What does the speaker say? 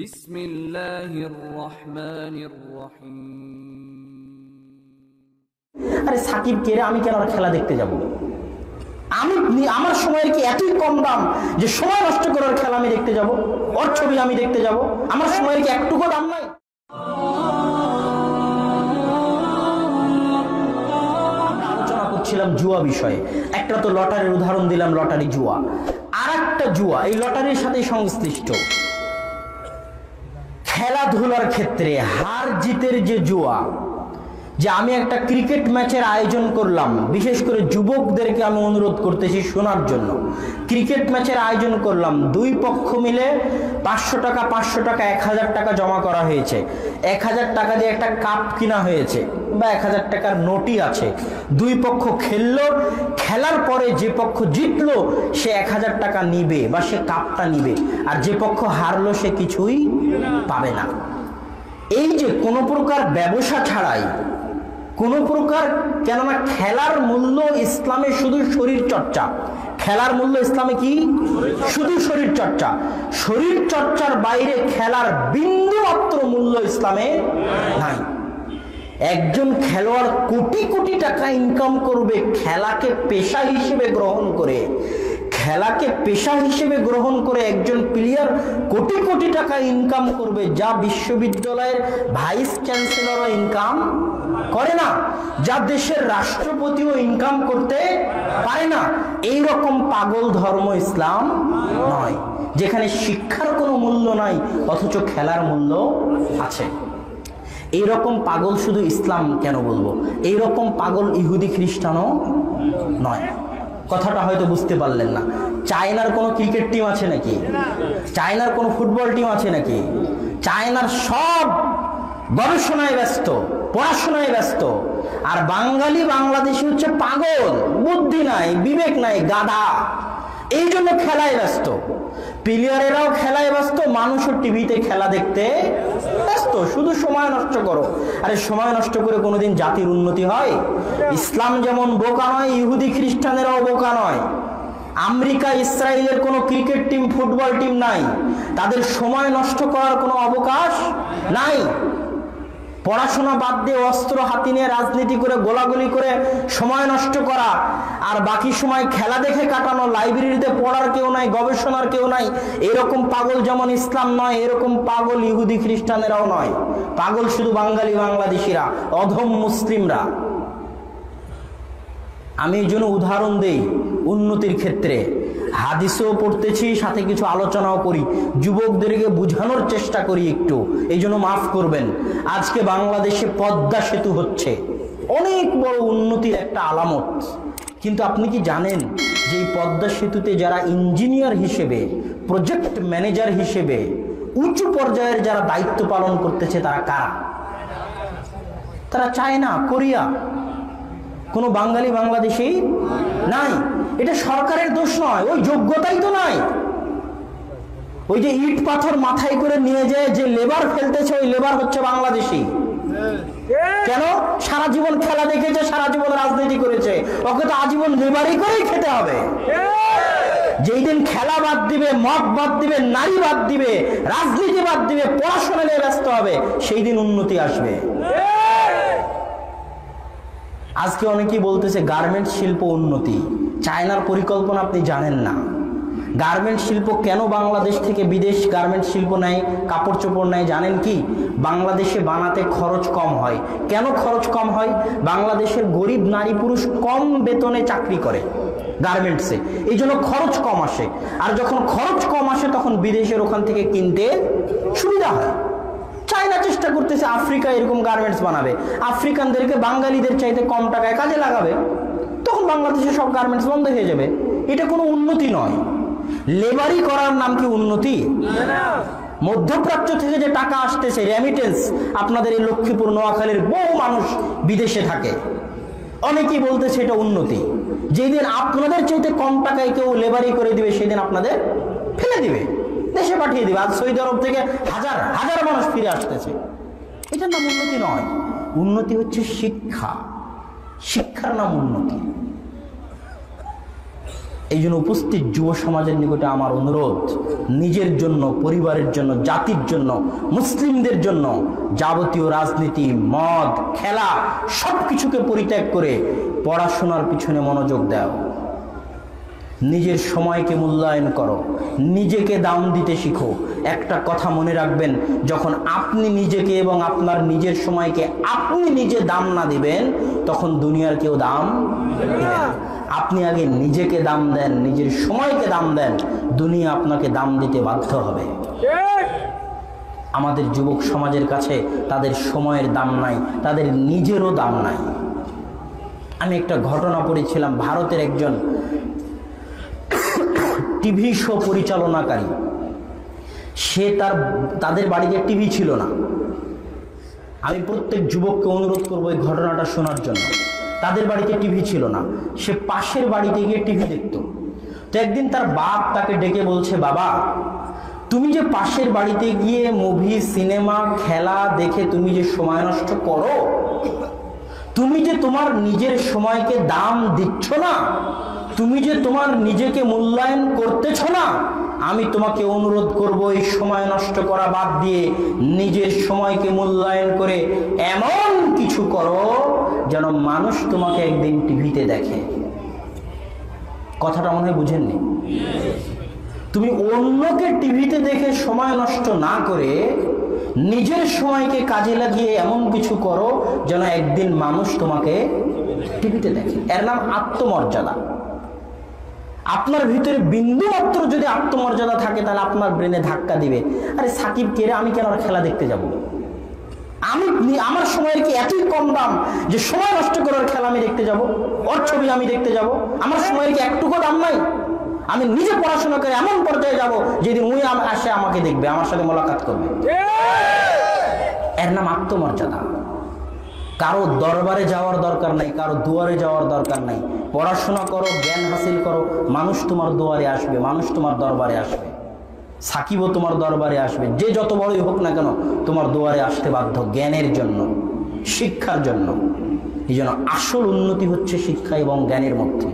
বিসমিল্লাহির রহমানির রহিম। আরে সাকিব কে রে, আমি কেন খেলা দেখতে যাব? আমার সময়ের কি এতই কম দাম যে সময় নষ্ট করার খেলা আমি দেখতে যাব, ওর ছবি আমি দেখতে যাব? আমার সময়ের কি একটুকু দাম নাই? আমরা আলোচনা করছিলাম জুয়া বিষয়ে। একটা তো লটারির উদাহরণ দিলাম, লটারি জুয়া। আর একটা জুয়া এই লটারির সাথে সংশ্লিষ্ট, খেলাধুলার ক্ষেত্রে হার জিতের যে জুয়া। যে আমি একটা ক্রিকেট ম্যাচের আয়োজন করলাম, বিশেষ করে যুবকদেরকে আমি অনুরোধ করতেছি শোনার জন্য। ক্রিকেট ম্যাচের আয়োজন করলাম, দুই পক্ষ মিলে 500 টাকা 500 টাকা 1000 টাকা জমা করা হয়েছে। 1000 টাকা দিয়ে একটা কাপ কিনা হয়েছে বা 1000 টাকার নোটই আছে। দুই পক্ষ খেললো, খেলার পরে যে পক্ষ জিতলো সে 1000 টাকা নিবে বা সে কাপটা নিবে, আর যে পক্ষ হারলো সে কিছুই পাবে না। এই যে কোনো প্রকার ব্যবসা ছাড়াই, কোনো প্রকার, কেননা খেলার মূল্য ইসলামে শুধু শরীর চর্চা। খেলার মূল্য ইসলামে কি? শুধু শরীর চর্চা। শরীর চর্চার বাইরে খেলার বিন্দু মাত্র মূল্য ইসলামে নাই। একজন খেলোয়াড় কোটি কোটি টাকা ইনকাম করবে খেলাকে পেশা হিসেবে গ্রহণ করে। খেলাকে পেশা হিসেবে গ্রহণ করে একজন প্লেয়ার কোটি কোটি টাকা ইনকাম করবে, যা বিশ্ববিদ্যালয়ের ভাইস চ্যান্সেলরও ইনকাম করে না, যা দেশের রাষ্ট্রপতিও ইনকাম করতে পারে না। এই রকম পাগল ধর্ম ইসলাম নয়, যেখানে শিক্ষার কোনো মূল্য নাই অথচ খেলার মূল্য আছে। এইরকম পাগল শুধু ইসলাম কেন বলবো, এইরকম পাগল ইহুদি খ্রিস্টানও নয়। কথাটা হয়তো বুঝতে পারলেন না। চায়নার কোনো ক্রিকেট টিম আছে নাকি? চায়নার কোনো ফুটবল টিম আছে নাকি? চায়নার সব গবেষণায় ব্যস্ত, পড়াশোনায় ব্যস্ত। আর বাঙালি বাংলাদেশি হচ্ছে পাগল, বুদ্ধি নাই, বিবেক নাই, গাধা। এই জন্য খেলায় ব্যস্ত। প্লেয়ারেরাও খেলায় ব্যস্ত, মানুষও টিভিতে খেলা দেখতে ব্যস্ত। শুধু সময় নষ্ট করো। আরে সময় নষ্ট করে কোনোদিন জাতির উন্নতি হয়? ইসলাম যেমন বোকা নয়, ইহুদি খ্রিস্টানেরাও বোকা নয়। আমেরিকা ইসরায়েলের কোনো ক্রিকেট টিম, ফুটবল টিম নাই, তাদের সময় নষ্ট করার কোনো অবকাশ নাই। পড়াশোনা বাদ দিয়ে অস্ত্র হাতি নিয়ে রাজনীতি করে, গোলাগুলি করে সময় নষ্ট করা, আর বাকি সময় খেলা দেখে কাটানো। লাইব্রেরিতে পড়ার কেউ নাই, গবেষণার কেউ নাই। এরকম পাগল যেমন ইসলাম নয়, এরকম পাগল ইহুদি খ্রিস্টানেরাও নয়। পাগল শুধু বাঙালি বাংলাদেশিরা, অধম মুসলিমরা। আমি এই জন্য উদাহরণ দেই উন্নতির ক্ষেত্রে। হাদিসও পড়তেছি, সাথে কিছু আলোচনাও করি, যুবকদেরকে বোঝানোর চেষ্টা করি একটু, এই জন্য মাফ করবেন। আজকে বাংলাদেশে পদ্মা সেতু হচ্ছে, অনেক বড় উন্নতির একটা আলামত। কিন্তু আপনি কি জানেন যে এই পদ্মা সেতুতে যারা ইঞ্জিনিয়ার হিসেবে, প্রজেক্ট ম্যানেজার হিসেবে উঁচু পর্যায়ের যারা দায়িত্ব পালন করতেছে তারা কারা? তারা চায়না, কোরিয়া। কোনো বাঙালি বাংলাদেশি নাই। এটা সরকারের দোষ নয়, ওই যোগ্যতাই তো নাই। ওই যে ইট পাথর মাথায় করে নিয়ে যায় যে লেবার ফেলতেছে, ওই লেবার হচ্ছে বাংলাদেশি। কেন? সারা জীবন খেলা দেখেছে, সারা জীবন রাজনীতি করেছে, ওকে তো আজীবন লেবারি করেই খেতে হবে। যেই দিন খেলা বাদ দিবে, মদ বাদ দিবে, নারী বাদ দিবে, রাজনীতি বাদ দিবে, পড়াশোনা নিয়ে ব্যস্ত হবে, সেই দিন উন্নতি আসবে। আজকে অনেকেই বলতেছে গার্মেন্টস শিল্প উন্নতি। চায়নার পরিকল্পনা আপনি জানেন না। গার্মেন্টস শিল্প কেন বাংলাদেশ থেকে বিদেশ গার্মেন্টস শিল্প নেয়, কাপড় চোপড় নেয় জানেন কি? বাংলাদেশে বানাতে খরচ কম হয়। কেন খরচ কম হয়? বাংলাদেশের গরিব নারী পুরুষ কম বেতনে চাকরি করে গার্মেন্টসে, এই জন্য খরচ কম আসে। আর যখন খরচ কম আসে তখন বিদেশের ওখান থেকে কিনতে সুবিধা হয়। চায়না চেষ্টা করতেছে আফ্রিকা এরকম গার্মেন্টস বানাবে, আফ্রিকানদেরকে বাঙালিদের চাইতে কম টাকায় কাজে লাগাবে, তখন বাংলাদেশের সব গার্মেন্টস বন্ধ হয়ে যাবে। এটা কোনো উন্নতি নয়। লেবারি করার নাম কি উন্নতি? মধ্যপ্রাচ্য থেকে যে টাকা আসতেছে, রেমিটেন্স, আপনাদের এই লক্ষ্মীপুর নোয়াখালীর বহু মানুষ বিদেশে থাকে, অনেকেই বলতেছে এটা উন্নতি। যেদিন আপনাদের চাইতে কম টাকায় কেউ লেবারি করে দিবে, সেদিন আপনাদের ফেলে দিবে, দেশে পাঠিয়ে দিবে। আজ সৌদি আরব থেকে হাজার হাজার মানুষ ফিরে আসতেছে। এটার নাম উন্নতি নয়। উন্নতি হচ্ছে শিক্ষা, শিক্ষার নাম উন্নতি। এই জন্য উপস্থিত যুব সমাজের নিকটে আমার অনুরোধ, নিজের জন্য, পরিবারের জন্য, জাতির জন্য, মুসলিমদের জন্য যাবতীয় রাজনীতি, মদ, খেলা সব কিছুকে পরিত্যাগ করে পড়াশোনার পিছনে মনোযোগ দাও। নিজের সময়কে মূল্যায়ন করো, নিজেকে দাম দিতে শিখো। একটা কথা মনে রাখবেন, যখন আপনি নিজেকে এবং আপনার নিজের সময়কে আপনি নিজে দাম না দিবেন, তখন দুনিয়ার কেউ দাম দিবে না। আপনি আগে নিজেকে দাম দেন, নিজের সময়কে দাম দেন, দুনিয়া আপনাকে দাম দিতে বাধ্য হবে। আমাদের যুবক সমাজের কাছে তাদের সময়ের দাম নাই, তাদের নিজেরও দাম নাই। আমি একটা ঘটনা পড়েছিলাম, ভারতের একজন টিভি শো পরিচালনাকারী, সে তাদের বাড়িতে টিভি ছিল না। আমি প্রত্যেক যুবককে অনুরোধ করবো এই ঘটনাটা শোনার জন্য। তাদের বাড়িতে টিভি ছিল না, সে পাশের বাড়িতে গিয়ে টিভি দেখতো। তো একদিন তার বাপ তাকে ডেকে বলছে, বাবা, তুমি যে পাশের বাড়িতে গিয়ে মুভি, সিনেমা, খেলা দেখে তুমি যে সময় নষ্ট করো, তুমি যে তোমার নিজের সময়কে দাম দিচ্ছ না, তুমি যে তোমার নিজেকে মূল্যায়ন করতেছ না, আমি তোমাকে অনুরোধ করব এই সময় নষ্ট করা বাদ দিয়ে নিজের সময়কে মূল্যায়ন করে এমন কিছু করো যেন মানুষ তোমাকে একদিন টিভিতে দেখে। কথাটা মনে হয় বুঝেননি? তুমি অন্যকে টিভিতে দেখে সময় নষ্ট না করে নিজের সময়কে কাজে লাগিয়ে এমন কিছু করো যেন একদিন মানুষ তোমাকে টিভিতে দেখে। এর নাম আত্মমর্যাদা। আপনার ভিতরে বিন্দু মাত্র যদি আত্মমর্যাদা থাকে, তাহলে আপনার ব্রেনে ধাক্কা দিবে, আরে সাকিব কে রে, আমি কেন খেলা দেখতে যাব? আমার সময়ের কি এতই কম দাম যে সময় নষ্ট করার খেলা আমি দেখতে যাব, ওর ছবি আমি দেখতে যাব? আমার সময়ের কি একটুকু দাম নাই? আমি নিজে পড়াশোনা করে এমন পর্যায়ে যাব যেদিন উনি আসে আমাকে দেখবে, আমার সাথে মোলাকাত করবে। এর নাম আত্মমর্যাদা। কারো দরবারে যাওয়ার দরকার নাই, কারো দুয়ারে যাওয়ার দরকার নাই। পড়াশোনা করো, জ্ঞান হাসিল করো, মানুষ তোমার দুয়ারে আসবে, মানুষ তোমার দরবারে আসবে। সাকিবও তোমার দরবারে আসবে, যে যত বড়ই হোক না কেন তোমার দুয়ারে আসতে বাধ্য, জ্ঞানের জন্য, শিক্ষার জন্য। এই জন্য আসল উন্নতি হচ্ছে শিক্ষা এবং জ্ঞানের মধ্যে।